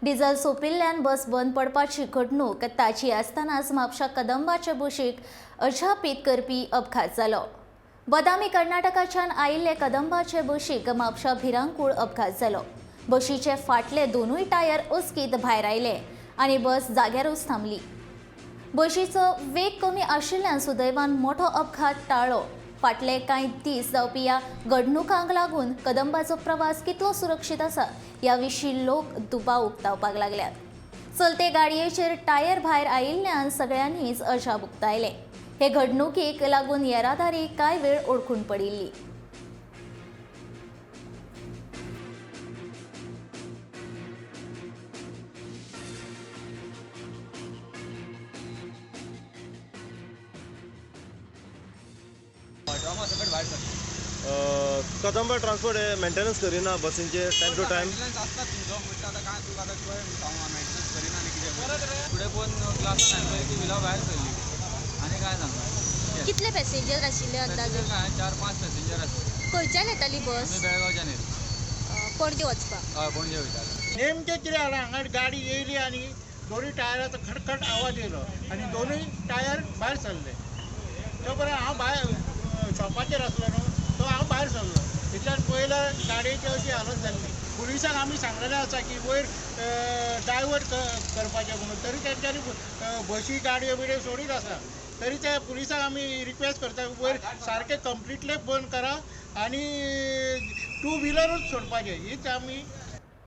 Diesel सोंपिल्ल्यान बस बंद पडपाची घडणूक ताची आसतनाच म्हापशा कदंबाचे बशीक अजापीत करपी अपघात जालो। बदामी कर्नाटकाच्यान आयिल्ले कदंबाचे बशीक म्हापशा भिरांकूळ अपघात जालो। बशीचे फाटले दोनूय टायर उस्कीत भायर आयले आनी बस जाग्यारूच थांबली। बशीचो वेग कमी आशिल्ल्यान सुदैवान मोठो अपघात टाळ्ळो। फाटले कांय दीस जावपी ह्या घडणुकांक लागून कदंबाचो प्रवास कितलो सुरक्षीत आसा ह्या विशीं लोक दुबाव उक्तावपाक लागल्यात। चलते गाडयेचेर टायर भायर आयिल्ल्यान सगळ्यांनीच अजाप उक्तायले। हे घडणुकीक लागून येरादारी कांय वेळ अडकून पडिल्ली। कदंबा ट्रान्सपोर्ट हे मेंटेनन्स करिना बसींचे टाइम टू टाइम आसता तुमचो म्हणटा आतां काय तुका आतां तुवें सांगू मेंटेनन्स करिना आनी कितें फुडें पोवन क्लासान हाडपा की विला भायर सरली आनी काय सांगता। कितले पॅसेंजर आशिल्ले अंदाजे? काय 4-5 पॅसेंजर आसले। खंयच्यान येताली बस? आमी बेळगांवच्यान येयली। पणजे वचपाक? हय पणजे वयताले। नेमकें कितें जालें हांगा गाडी येयली आनी दोनूय टायराचो खडखड आवाज येयलो आनी दोनूय टायर भायर सरले। तो पर्यंत हांव भायर शॉपाचेर आसलो न्हू, तो हांव भायर सरलो। तितल्यान पयल्यार गाडयेची अशी हालत जाल्ली। पुलिसांक आमी सांगलेलें आसा की वयर डायवर्ट करपाचें म्हणून, तरी तेंच्यांनी बशी गाडयो बिडयो सोडीत आसा। तरी ते पुलिसांक आमी रिक्वेस्ट करता वयर सारकें कंप्लिटली बंद करा आनी टू व्हिलरूच सोडपाचें, हीच आमी